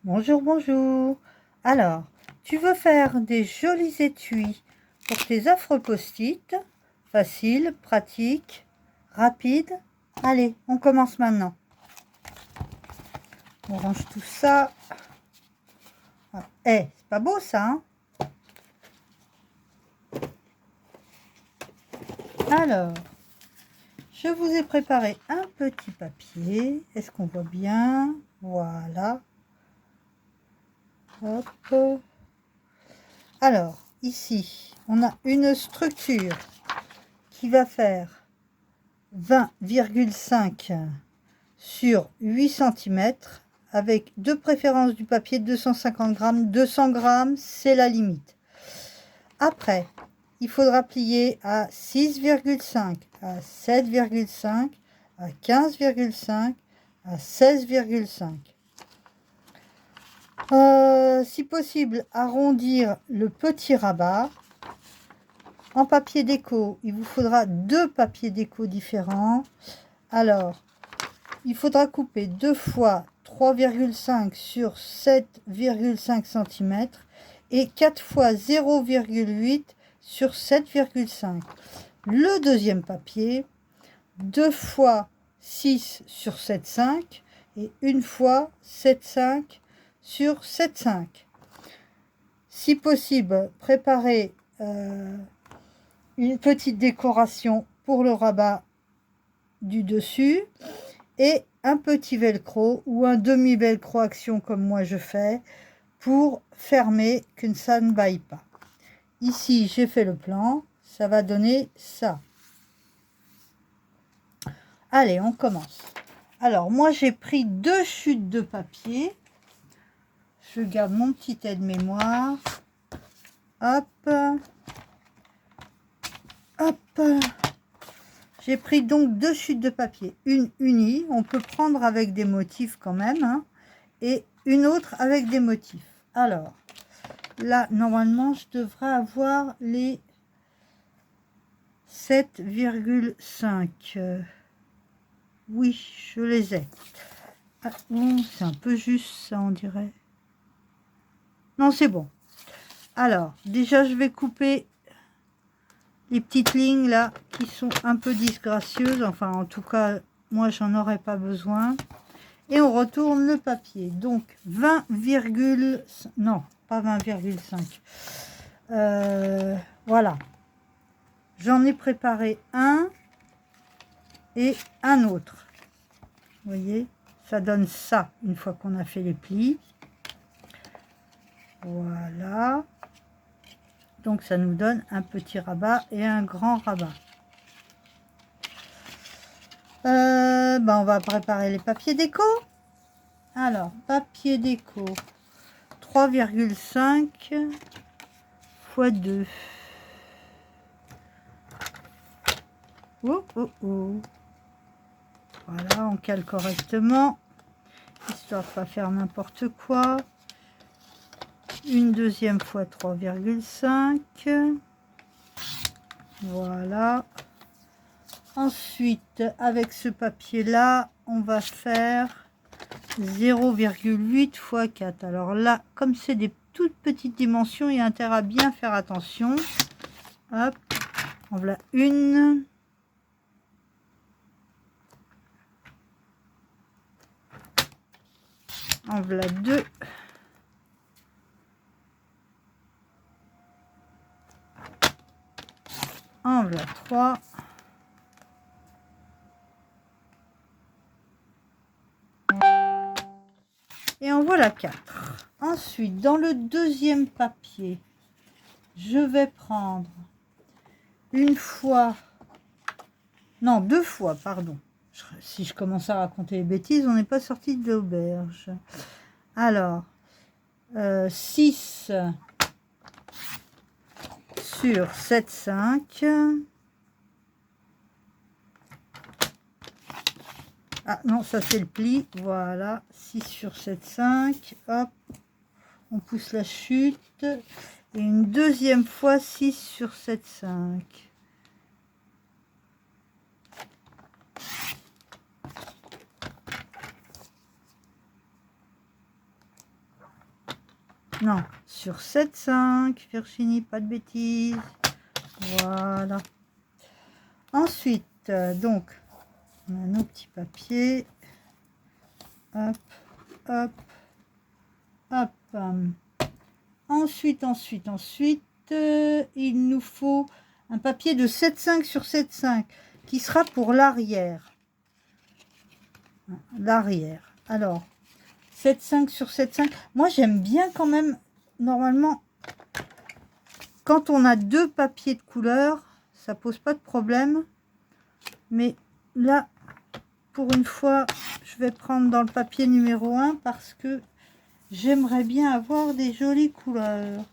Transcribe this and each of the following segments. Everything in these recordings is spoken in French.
Bonjour, bonjour. Alors, tu veux faire des jolis étuis pour tes affreux post-it? Facile, pratique, rapide. Allez, on commence maintenant. On range tout ça. Eh, c'est pas beau ça, hein? Alors, je vous ai préparé un petit papier. Est-ce qu'on voit bien? Voilà. Hop. Alors, ici, on a une structure qui va faire 20,5 sur 8 cm avec de préférence du papier 250 grammes. 200 grammes, c'est la limite. Après, il faudra plier à 6,5, à 7,5, à 15,5, à 16,5. Si possible, arrondir le petit rabat. En papier déco, il vous faudra 2 papiers déco différents. Alors, il faudra couper 2 fois 3,5 sur 7,5 cm et 4 fois 0,8 sur 7,5. Le deuxième papier, 2 fois 6 sur 7,5 et 1 fois 7,5 sur 7,5. Si possible, préparez une petite décoration pour le rabat du dessus et un petit velcro ou un demi velcro action comme moi je fais pour fermer que ça ne baille pas. Ici j'ai fait le plan, ça va donner ça. Allez, on commence. Alors moi j'ai pris 2 chutes de papier, je garde mon petit aide-mémoire, hop, hop. J'ai pris donc 2 chutes de papier, une unie, on peut prendre avec des motifs quand même, hein, et une autre avec des motifs. Alors, là, normalement, je devrais avoir les 7,5. Oui, je les ai. Ah, bon, c'est un peu juste, ça, on dirait. Non, c'est bon. Alors, déjà, je vais couper les petites lignes, là, qui sont un peu disgracieuses. Enfin, en tout cas, moi, j'en aurais pas besoin. Et on retourne le papier. Donc 20, non, pas 20,5. Voilà. J'en ai préparé un et un autre. Vous voyez, ça donne ça une fois qu'on a fait les plis. Voilà. Donc ça nous donne un petit rabat et un grand rabat. On va préparer les papiers déco. Alors, papier déco, 3,5 x 2. Oh, oh, oh. Voilà, on cale correctement, histoire de ne pas faire n'importe quoi. Une deuxième fois 3,5. Voilà. Ensuite, avec ce papier-là, on va faire 0,8 x 4. Alors là, comme c'est des toutes petites dimensions, il y a intérêt à bien faire attention. Hop, en voilà une. En voilà deux. En voilà trois. Et en voilà 4. Ensuite, dans le deuxième papier, je vais prendre une fois, non, 2 fois, pardon. Si je commence à raconter les bêtises, on n'est pas sorti de l'auberge. Alors, 6 sur 7,5. Ah non, ça c'est le pli. Voilà, 6 sur 7,5. Hop, on pousse la chute. Et une deuxième fois 6 sur 7,5. Non, sur 7,5. Virginie, pas de bêtises. Voilà. Ensuite, donc, on a nos petits papiers. Hop, hop, hop. Ensuite, il nous faut un papier de 7,5 sur 7,5 qui sera pour l'arrière. L'arrière. Alors, 7,5 sur 7,5. Moi, j'aime bien quand même, normalement, quand on a deux papiers de couleur, ça pose pas de problème. Mais là, pour une fois, je vais prendre dans le papier numéro 1 parce que j'aimerais bien avoir des jolies couleurs.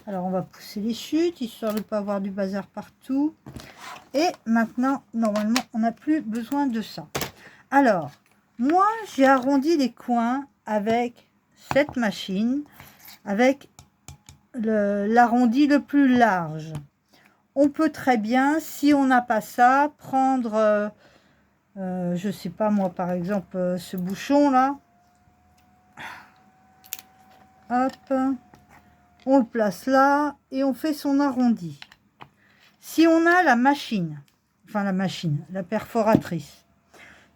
Alors, on va pousser les chutes, histoire de ne pas avoir du bazar partout. Et maintenant, normalement, on n'a plus besoin de ça. Alors, moi, j'ai arrondi les coins avec cette machine, avec l'arrondi le plus large. On peut très bien, si on n'a pas ça, prendre, je sais pas moi, par exemple, ce bouchon-là. Hop, on le place là et on fait son arrondi. Si on a la machine, enfin la perforatrice.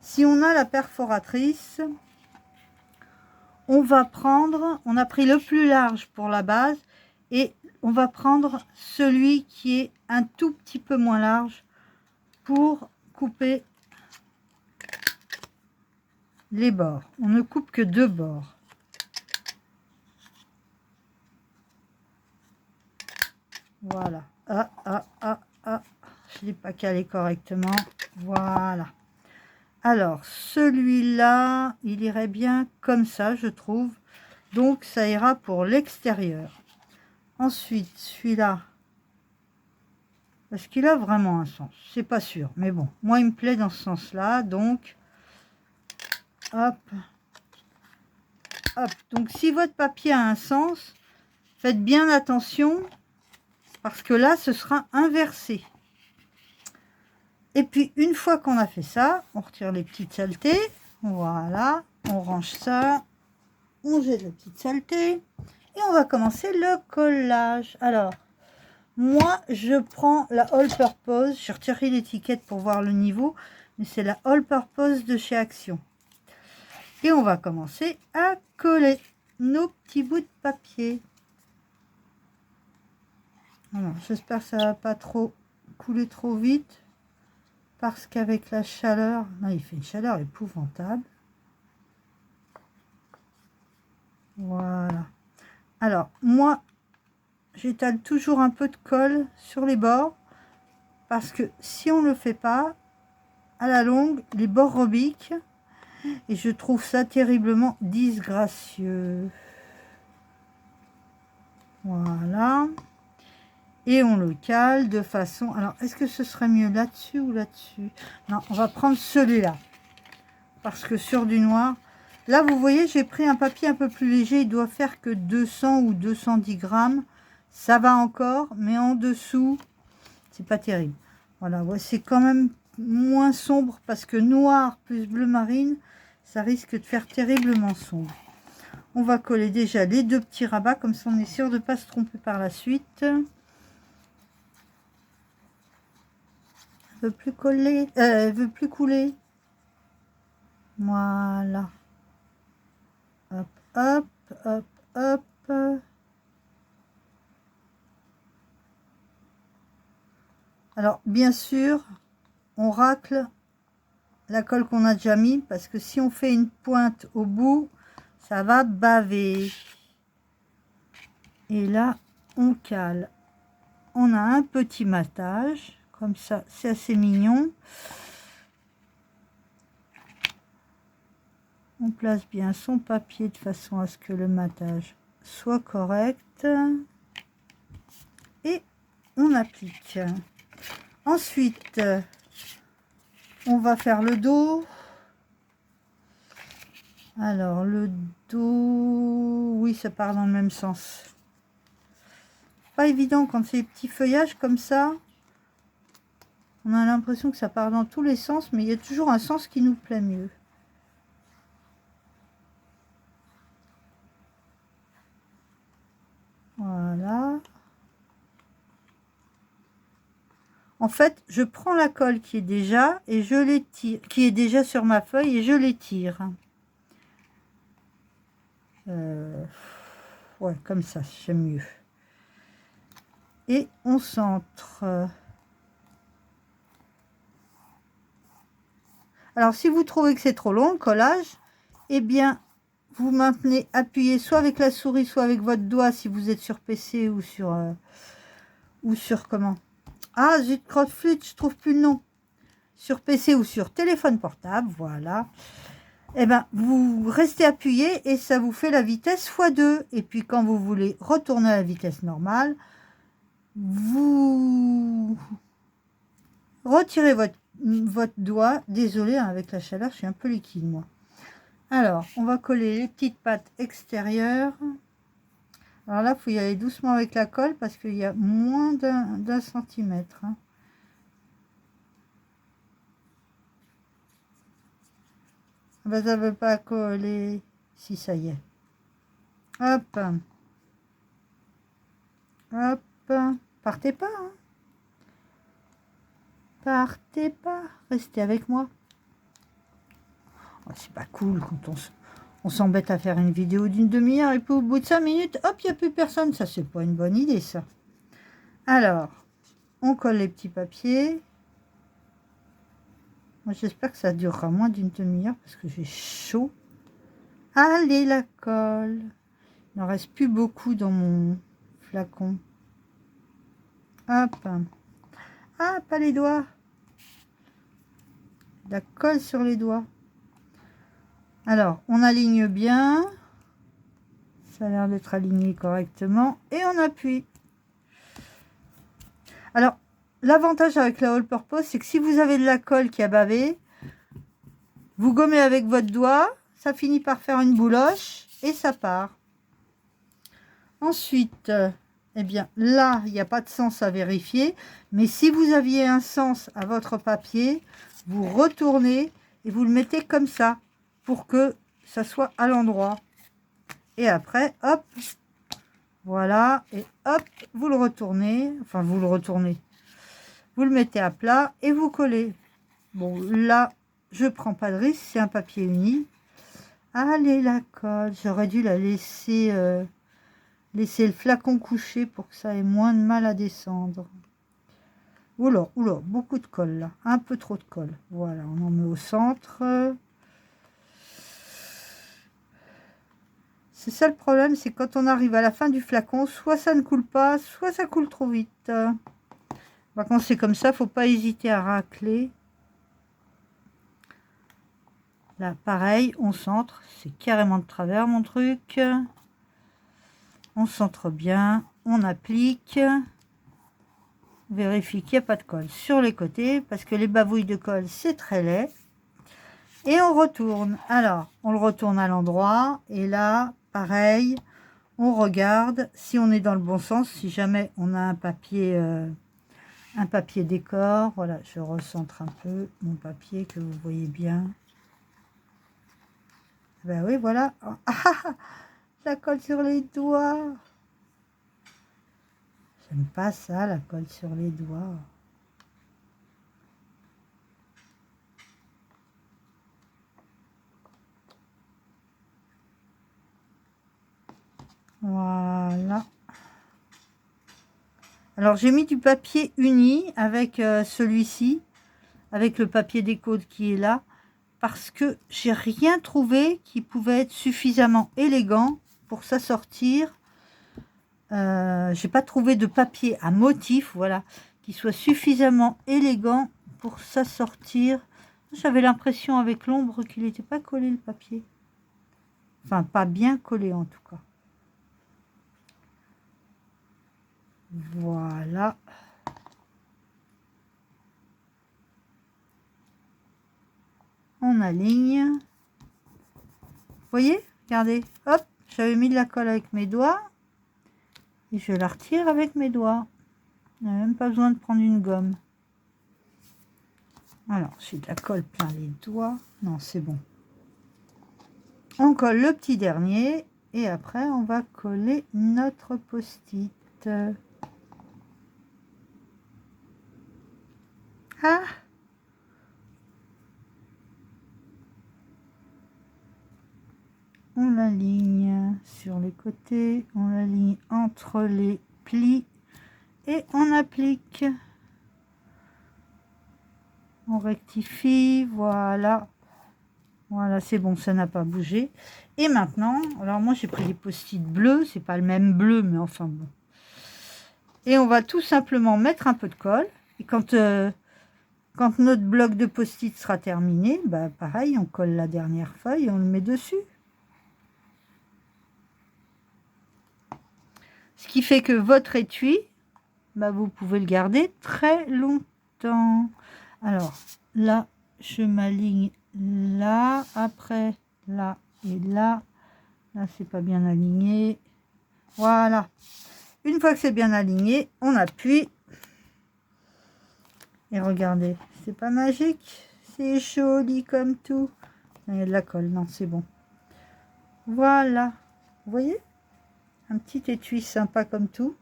Si on a la perforatrice, on va prendre, on a pris le plus large pour la base et on va prendre celui qui est un tout petit peu moins large pour couper les bords. On ne coupe que deux bords. Voilà. Je ne l'ai pas calé correctement. Voilà. Alors, celui-là, il irait bien comme ça, je trouve. Donc, ça ira pour l'extérieur. Ensuite, celui-là, parce qu'il a vraiment un sens. C'est pas sûr, mais bon. Moi, il me plaît dans ce sens-là. Donc, hop. Hop. Donc, si votre papier a un sens, faites bien attention. Parce que là, ce sera inversé. Et puis, une fois qu'on a fait ça, on retire les petites saletés. Voilà. On range ça. On jette la petite saleté. Et on va commencer le collage. Alors, moi, je prends la All Purpose. J'ai retiré l'étiquette pour voir le niveau. Mais c'est la All Purpose de chez Action. Et on va commencer à coller nos petits bouts de papier. J'espère que ça va pas trop couler trop vite parce qu'avec la chaleur, non, il fait une chaleur épouvantable. Voilà. Alors moi, j'étale toujours un peu de colle sur les bords parce que si on ne le fait pas, à la longue, les bords rebiquent et je trouve ça terriblement disgracieux. Voilà. Et on le cale de façon... Alors, est-ce que ce serait mieux là-dessus ou là-dessus? Non, on va prendre celui-là. Parce que sur du noir... Là, vous voyez, j'ai pris un papier un peu plus léger. Il doit faire que 200 ou 210 grammes. Ça va encore, mais en dessous, c'est pas terrible. Voilà, ouais, c'est quand même moins sombre parce que noir plus bleu marine, ça risque de faire terriblement sombre. On va coller déjà les deux petits rabats, comme ça on est sûr de ne pas se tromper par la suite. Veut plus coller, veut plus couler. Voilà. Hop, hop, hop, hop. Alors, bien sûr, on racle la colle qu'on a déjà mis, parce que si on fait une pointe au bout, ça va baver. Et là, on cale. On a un petit matage, comme ça, c'est assez mignon. On place bien son papier de façon à ce que le matage soit correct. Et on applique. Ensuite, on va faire le dos. Alors, le dos, oui, ça part dans le même sens. Pas évident quand c'est des petits feuillages comme ça. On a l'impression que ça part dans tous les sens, mais il y a toujours un sens qui nous plaît mieux. En fait, je prends la colle qui est déjà et je l'étire, qui est déjà sur ma feuille et je l'étire. Ouais, comme ça, j'aime mieux. Et on centre. Alors, si vous trouvez que c'est trop long, le collage, eh bien, vous maintenez appuyé soit avec la souris, soit avec votre doigt si vous êtes sur PC ou sur comment? Ah, zut, crotte-flûte, je trouve plus le nom. Sur PC ou sur téléphone portable, voilà. Eh ben, vous restez appuyé et ça vous fait la vitesse x2. Et puis, quand vous voulez retourner à la vitesse normale, vous retirez votre doigt. Désolé, hein, avec la chaleur, je suis un peu liquide, moi. Alors, on va coller les petites pattes extérieures. Alors là, il faut y aller doucement avec la colle parce qu'il y a moins d'un centimètre. Hein. Ben, ça ne veut pas coller. Si, ça y est. Hop. Hop. Partez pas. Hein. Partez pas. Restez avec moi. Oh, c'est pas cool quand on s'embête à faire une vidéo d'une demi-heure et puis au bout de 5 minutes, hop, il n'y a plus personne. Ça, c'est pas une bonne idée, ça. Alors, on colle les petits papiers. Moi, j'espère que ça durera moins d'une demi-heure parce que j'ai chaud. Allez, la colle. Il n'en reste plus beaucoup dans mon flacon. Hop. Ah, pas les doigts. La colle sur les doigts. Alors, on aligne bien. Ça a l'air d'être aligné correctement. Et on appuie. Alors, l'avantage avec la All Purpose, c'est que si vous avez de la colle qui a bavé, vous gommez avec votre doigt, ça finit par faire une bouloche et ça part. Ensuite, eh bien, là, il n'y a pas de sens à vérifier. Mais si vous aviez un sens à votre papier, vous retournez et vous le mettez comme ça pour que ça soit à l'endroit. Et après, hop, voilà, et hop, vous le retournez, enfin vous le retournez, vous le mettez à plat et vous collez. Bon, là, je prends pas de risque, c'est un papier uni. Allez, la colle, j'aurais dû la laisser, laisser le flacon couché pour que ça ait moins de mal à descendre. Oula, oula, beaucoup de colle là, un peu trop de colle. Voilà, on en met au centre. C'est ça le problème, c'est quand on arrive à la fin du flacon, soit ça ne coule pas, soit ça coule trop vite. Quand c'est comme ça, faut pas hésiter à racler. Là, pareil, on centre. C'est carrément de travers mon truc. On centre bien, on applique. Vérifie qu'il n'y a pas de colle sur les côtés, parce que les bavouilles de colle, c'est très laid. Et on retourne. Alors, on le retourne à l'endroit, et là, pareil, on regarde si on est dans le bon sens, si jamais on a un papier décor. Voilà, je recentre un peu mon papier que vous voyez bien. Ben oui, voilà. Ah, la colle sur les doigts. J'aime pas ça, la colle sur les doigts. Voilà. Alors, j'ai mis du papier uni avec celui-ci, avec le papier déco qui est là, parce que j'ai rien trouvé qui pouvait être suffisamment élégant pour s'assortir. J'ai pas trouvé de papier à motif, voilà, qui soit suffisamment élégant pour s'assortir. J'avais l'impression avec l'ombre qu'il n'était pas collé le papier. Enfin, pas bien collé en tout cas. Voilà. On aligne. Vous voyez? Regardez. Hop, j'avais mis de la colle avec mes doigts. Et je la retire avec mes doigts. On n'a même pas besoin de prendre une gomme. Alors, j'ai de la colle plein les doigts. Non, c'est bon. On colle le petit dernier. Et après, on va coller notre post-it. Ah, on l'aligne sur les côtés, on l'aligne entre les plis et on applique. On rectifie, voilà. Voilà, c'est bon, ça n'a pas bougé. Et maintenant, alors moi j'ai pris des post-it bleus, c'est pas le même bleu, mais enfin bon. Et on va tout simplement mettre un peu de colle. Et quand notre bloc de post-it sera terminé, bah pareil, on colle la dernière feuille et on le met dessus. Ce qui fait que votre étui, bah, vous pouvez le garder très longtemps. Alors là, je m'aligne là, après là et là. Là, c'est pas bien aligné. Voilà. Une fois que c'est bien aligné, on appuie. Et regardez, c'est pas magique. C'est joli comme tout. Il y a de la colle, non, c'est bon. Voilà. Vous voyez? Un petit étui sympa comme tout.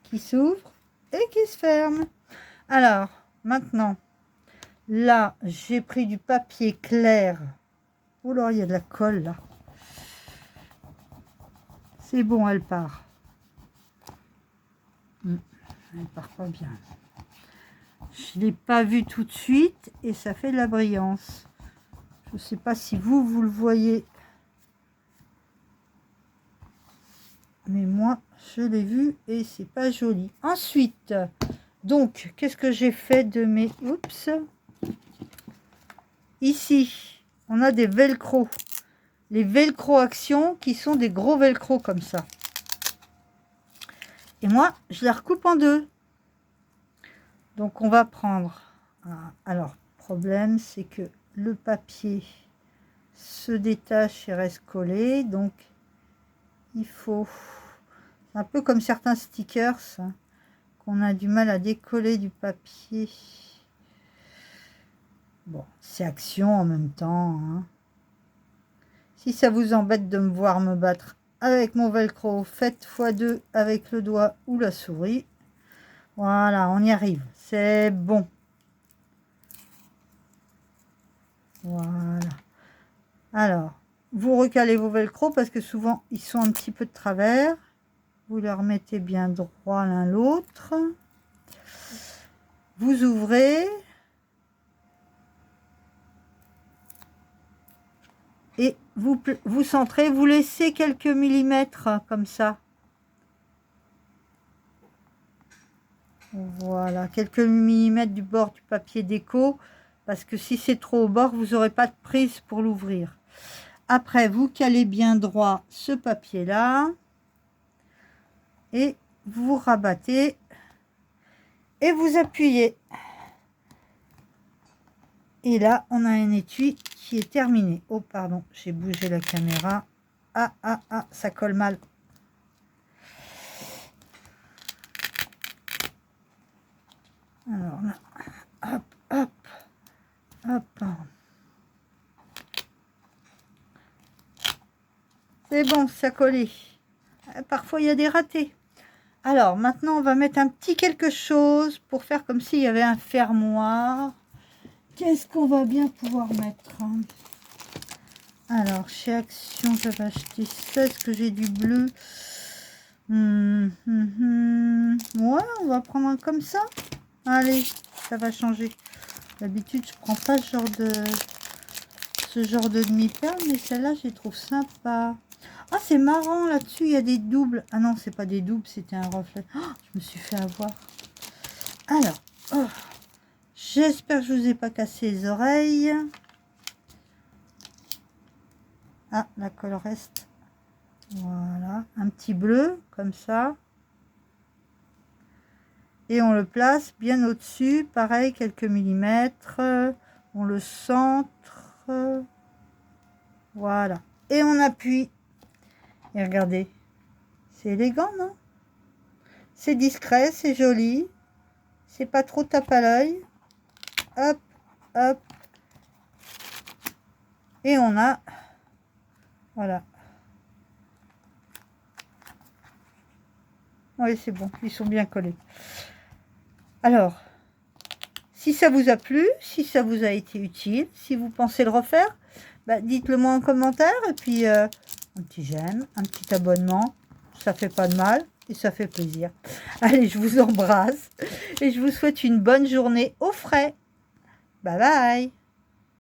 Qui s'ouvre et qui se ferme. Alors, maintenant, là, j'ai pris du papier clair. Oh là, il y a de la colle là. C'est bon, elle part. Elle part pas bien. Je ne l'ai pas vu tout de suite et ça fait de la brillance. Je ne sais pas si vous le voyez. Mais moi, je l'ai vu et c'est pas joli. Ensuite, donc, qu'est-ce que j'ai fait de mes... Oups. Ici, on a des velcro. Les velcro action qui sont des gros velcro comme ça. Et moi, je la recoupe en deux. Donc, on va prendre... Alors, problème, c'est que le papier se détache et reste collé. Donc, il faut... C'est un peu comme certains stickers hein, qu'on a du mal à décoller du papier. Bon, c'est action en même temps. Hein. Si ça vous embête de me voir me battre avec mon velcro, faites x2 avec le doigt ou la souris. Voilà, on y arrive. C'est bon. Voilà. Alors, vous recalez vos velcro parce que souvent, ils sont un petit peu de travers. Vous les remettez bien droit l'un l'autre. Vous ouvrez. Et vous centrez, vous laissez quelques millimètres comme ça. Voilà, quelques millimètres du bord du papier déco. Parce que si c'est trop au bord, vous n'aurez pas de prise pour l'ouvrir. Après, vous calez bien droit ce papier-là. Et vous rabattez. Et vous appuyez. Et là, on a un étui qui est terminé. Oh, pardon, j'ai bougé la caméra. Ah, ah, ah, ça colle mal. Alors là, hop, hop, hop. C'est bon, ça collé. Parfois, il y a des ratés. Alors, maintenant, on va mettre un petit quelque chose pour faire comme s'il y avait un fermoir. Qu'est-ce qu'on va bien pouvoir mettre? Alors, chez Action, j'avais acheté ça. Est-ce que j'ai du bleu? Ouais, on va prendre un comme ça. Allez, ça va changer. D'habitude, je prends pas ce genre de demi-perle, mais celle-là, je les trouve sympa. Ah, c'est marrant, là-dessus, il y a des doubles. Ah non, c'est pas des doubles, c'était un reflet. Oh, je me suis fait avoir. Alors, oh, j'espère que je vous ai pas cassé les oreilles. Ah, la colle reste. Voilà, un petit bleu, comme ça. Et on le place bien au-dessus, pareil, quelques millimètres. On le centre. Voilà. Et on appuie. Et regardez. C'est élégant, non? C'est discret, c'est joli. C'est pas trop tape à l'œil. Hop, hop. Et on a... Voilà. Oui, c'est bon. Ils sont bien collés. Alors, Si ça vous a plu, si ça vous a été utile, si vous pensez le refaire, bah, dites-le moi en commentaire. Et puis, un petit j'aime, un petit abonnement, ça fait pas de mal et ça fait plaisir. Allez, je vous embrasse et je vous souhaite une bonne journée au frais. Bye bye.